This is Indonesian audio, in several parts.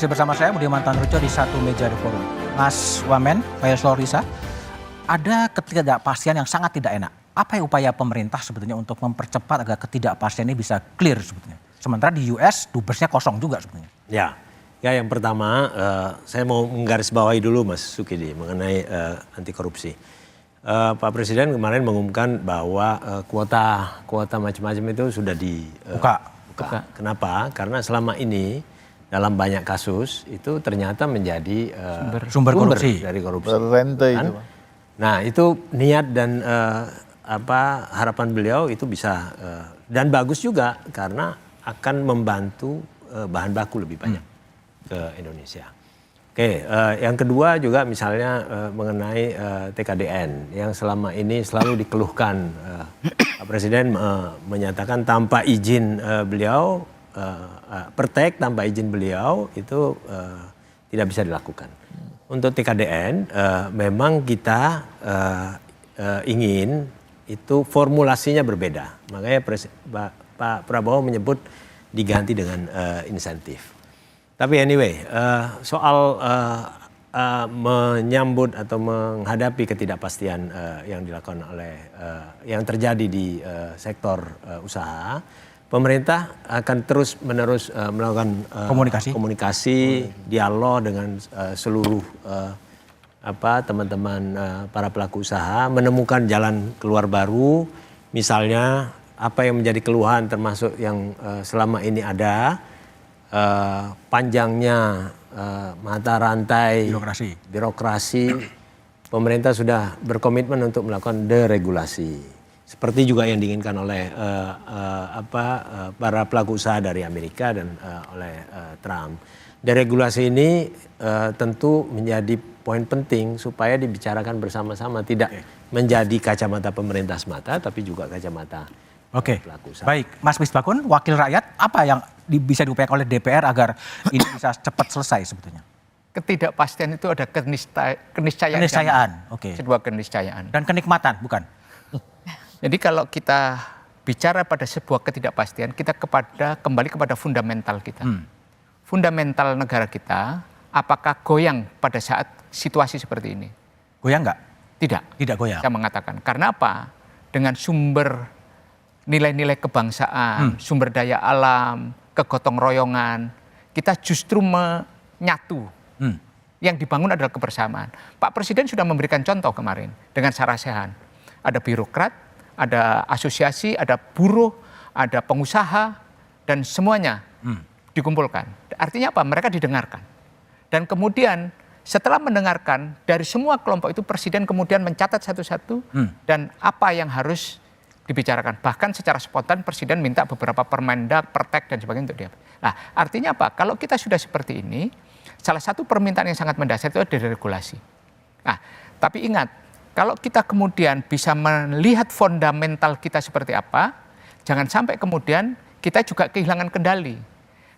Masih bersama saya Budiman Tanrujo di Satu Meja The Forum. Mas Wamen, Pak Yoslo Risa, ada ketidakpastian yang sangat tidak enak. Apa yang upaya pemerintah sebetulnya untuk mempercepat agar ketidakpastian ini bisa clear sebetulnya? Sementara di US dubesnya kosong juga sebetulnya. Ya yang pertama saya mau menggarisbawahi dulu Mas Sukidi mengenai anti korupsi. Pak Presiden kemarin mengumumkan bahwa kuota macam-macam itu sudah dibuka. Kenapa? Karena selama ini dalam banyak kasus itu ternyata menjadi sumber korupsi dari korupsi. Rente Kan? itu. Nah itu niat dan harapan beliau itu bisa dan bagus juga karena akan membantu bahan baku lebih banyak ke Indonesia. Oke, yang kedua juga misalnya mengenai TKDN yang selama ini selalu dikeluhkan. Pak Presiden menyatakan tanpa izin beliau, pertek tanpa izin beliau itu tidak bisa dilakukan. Untuk TKDN memang kita ingin itu formulasinya berbeda. Makanya Pak Prabowo menyebut diganti dengan insentif. Tapi anyway, soal menyambut atau menghadapi ketidakpastian yang dilakukan oleh yang terjadi di sektor usaha, pemerintah akan terus-menerus melakukan komunikasi, dialog dengan seluruh teman-teman para pelaku usaha, menemukan jalan keluar baru, misalnya apa yang menjadi keluhan termasuk yang selama ini ada. Panjangnya mata rantai birokrasi, pemerintah sudah berkomitmen untuk melakukan deregulasi. Seperti juga yang diinginkan oleh para pelaku usaha dari Amerika dan oleh Trump. Deregulasi ini tentu menjadi poin penting supaya dibicarakan bersama-sama, tidak menjadi kacamata pemerintah semata, tapi juga kacamata pelaku usaha. Baik, Mas Misbakun, wakil rakyat, apa yang bisa diupayakan oleh DPR agar ini bisa cepat selesai sebetulnya? Ketidakpastian itu ada keniscayaan. Sebuah keniscayaan. Dan kenikmatan, bukan? Jadi kalau kita bicara pada sebuah ketidakpastian, kita kembali kepada fundamental kita. Fundamental negara kita, apakah goyang pada saat situasi seperti ini? Goyang nggak? Tidak goyang. Saya mengatakan. Karena apa? Dengan sumber nilai-nilai kebangsaan, sumber daya alam, kegotong royongan, kita justru menyatu. Yang dibangun adalah kebersamaan. Pak Presiden sudah memberikan contoh kemarin dengan Sarasehan. Ada birokrat, ada asosiasi, ada buruh, ada pengusaha, dan semuanya dikumpulkan. Artinya apa? Mereka didengarkan. Dan kemudian setelah mendengarkan dari semua kelompok itu, Presiden kemudian mencatat satu-satu dan apa yang harus dibicarakan. Bahkan secara spontan Presiden minta beberapa permendak, pertek dan sebagainya untuk dia. Nah, artinya apa? Kalau kita sudah seperti ini, salah satu permintaan yang sangat mendasar itu adalah deregulasi. Nah, tapi ingat, kalau kita kemudian bisa melihat fundamental kita seperti apa, jangan sampai kemudian kita juga kehilangan kendali.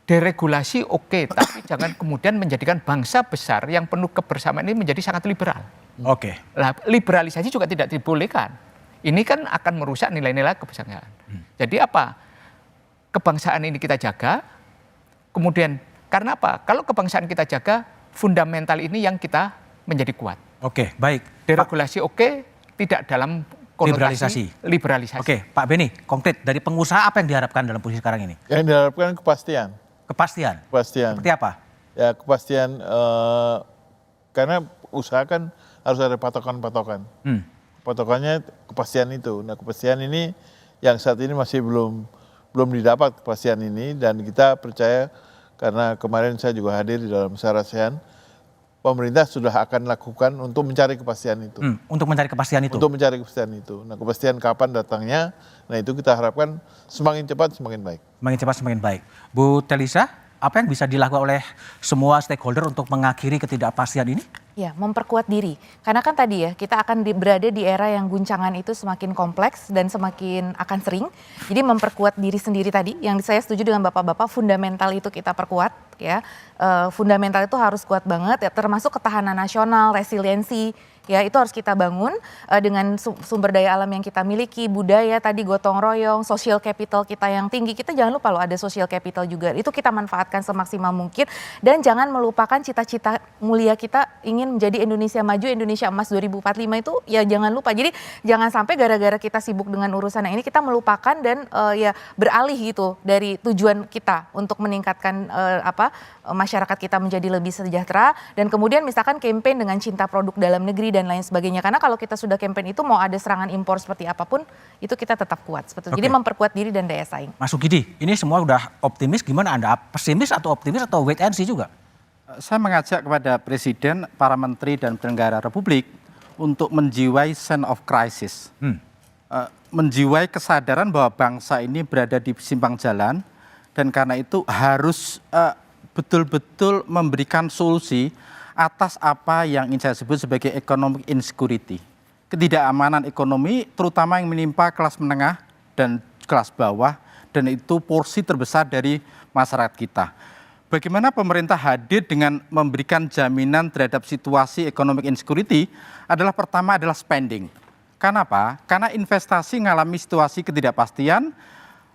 Deregulasi oke, tapi jangan kemudian menjadikan bangsa besar yang penuh kebersamaan ini menjadi sangat liberal. Nah, liberalisasi juga tidak dibolehkan. Ini kan akan merusak nilai-nilai kebangsaan. Jadi apa? Kebangsaan ini kita jaga, kemudian karena apa? Kalau kebangsaan kita jaga, fundamental ini yang kita menjadi kuat. Baik. Deregulasi tidak dalam konotasi liberalisasi. Pak Beni, konkret dari pengusaha apa yang diharapkan dalam posisi sekarang ini? Yang diharapkan kepastian. Kepastian? Seperti apa? Ya kepastian, karena usaha kan harus ada patokan-patokan. Patokannya kepastian itu. Nah kepastian ini yang saat ini masih belum didapat kepastian ini, dan kita percaya karena kemarin saya juga hadir di dalam Sarasehan, pemerintah sudah akan lakukan untuk mencari kepastian itu. Untuk mencari kepastian itu? Untuk mencari kepastian itu. Nah kepastian kapan datangnya, nah itu kita harapkan semakin cepat semakin baik. Semakin cepat semakin baik. Bu Telisa, apa yang bisa dilakukan oleh semua stakeholder untuk mengakhiri ketidakpastian ini? Ya, memperkuat diri. Karena kan tadi ya, kita akan berada di era yang guncangan itu semakin kompleks dan semakin akan sering. Jadi memperkuat diri sendiri tadi, yang saya setuju dengan bapak-bapak, fundamental itu kita perkuat. Ya, fundamental itu harus kuat banget, ya, termasuk ketahanan nasional, resiliensi. ya itu harus kita bangun dengan sumber daya alam yang kita miliki, budaya tadi gotong royong, social capital kita yang tinggi. Kita jangan lupa loh ada social capital juga. Itu kita manfaatkan semaksimal mungkin dan jangan melupakan cita-cita mulia kita ingin menjadi Indonesia maju, Indonesia emas 2045 itu ya jangan lupa. Jadi jangan sampai gara-gara kita sibuk dengan urusan yang ini kita melupakan dan ya beralih gitu dari tujuan kita untuk meningkatkan masyarakat kita menjadi lebih sejahtera dan kemudian misalkan campaign dengan cinta produk dalam negeri dan lain sebagainya. Karena kalau kita sudah campaign itu mau ada serangan impor seperti apapun itu kita tetap kuat. Sebetulnya. Jadi memperkuat diri dan daya saing. Mas Sukidi, ini semua udah optimis, gimana Anda? Pesimis atau optimis atau wait and see juga? Saya mengajak kepada Presiden, para menteri dan penyelenggara Republik untuk menjiwai sense of crisis. Menjiwai kesadaran bahwa bangsa ini berada di simpang jalan dan karena itu harus betul-betul memberikan solusi atas apa yang ingin saya sebut sebagai economic insecurity. Ketidakamanan ekonomi terutama yang menimpa kelas menengah dan kelas bawah dan itu porsi terbesar dari masyarakat kita. Bagaimana pemerintah hadir dengan memberikan jaminan terhadap situasi economic insecurity adalah pertama adalah spending. Kenapa? Karena investasi mengalami situasi ketidakpastian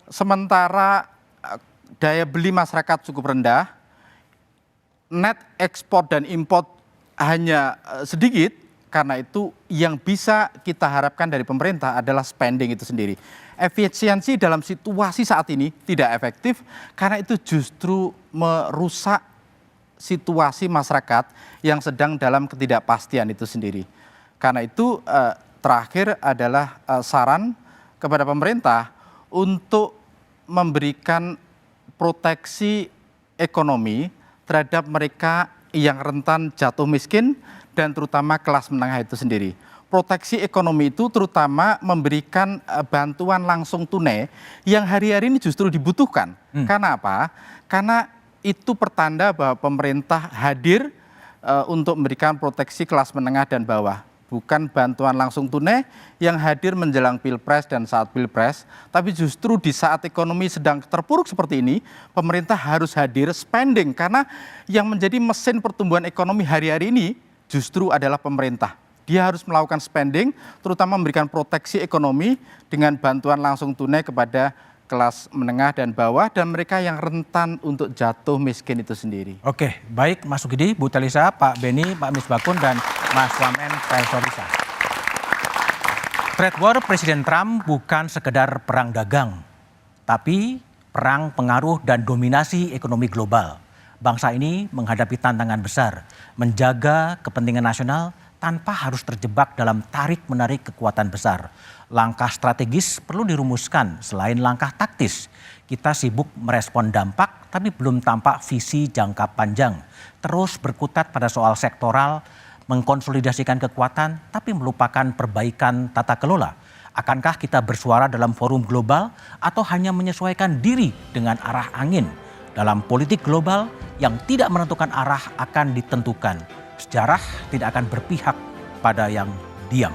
sementara daya beli masyarakat cukup rendah, net ekspor dan import hanya sedikit, karena itu yang bisa kita harapkan dari pemerintah adalah spending itu sendiri. Efisiensi dalam situasi saat ini tidak efektif karena itu justru merusak situasi masyarakat yang sedang dalam ketidakpastian itu sendiri. Karena itu terakhir adalah saran kepada pemerintah untuk memberikan proteksi ekonomi terhadap mereka yang rentan jatuh miskin dan terutama kelas menengah itu sendiri. Proteksi ekonomi itu terutama memberikan bantuan langsung tunai yang hari-hari ini justru dibutuhkan. Karena apa? Karena itu pertanda bahwa pemerintah hadir untuk memberikan proteksi kelas menengah dan bawah. Bukan bantuan langsung tunai yang hadir menjelang Pilpres dan saat Pilpres, tapi justru di saat ekonomi sedang terpuruk seperti ini, pemerintah harus hadir spending karena yang menjadi mesin pertumbuhan ekonomi hari-hari ini justru adalah pemerintah. Dia harus melakukan spending, terutama memberikan proteksi ekonomi dengan bantuan langsung tunai kepada kelas menengah dan bawah dan mereka yang rentan untuk jatuh miskin itu sendiri. Oke, baik Mas Sukidi, Bu Talisa, Pak Beni, Pak Misbakun, dan Mas Wamen, Pak Lorisa. Trade war Presiden Trump bukan sekedar perang dagang, tapi perang pengaruh dan dominasi ekonomi global. Bangsa ini menghadapi tantangan besar, menjaga kepentingan nasional tanpa harus terjebak dalam tarik-menarik kekuatan besar. Langkah strategis perlu dirumuskan selain langkah taktis. Kita sibuk merespon dampak tapi belum tampak visi jangka panjang. Terus berkutat pada soal sektoral, mengkonsolidasikan kekuatan tapi melupakan perbaikan tata kelola. Akankah kita bersuara dalam forum global atau hanya menyesuaikan diri dengan arah angin? Dalam politik global yang tidak menentukan arah akan ditentukan. Sejarah tidak akan berpihak pada yang diam.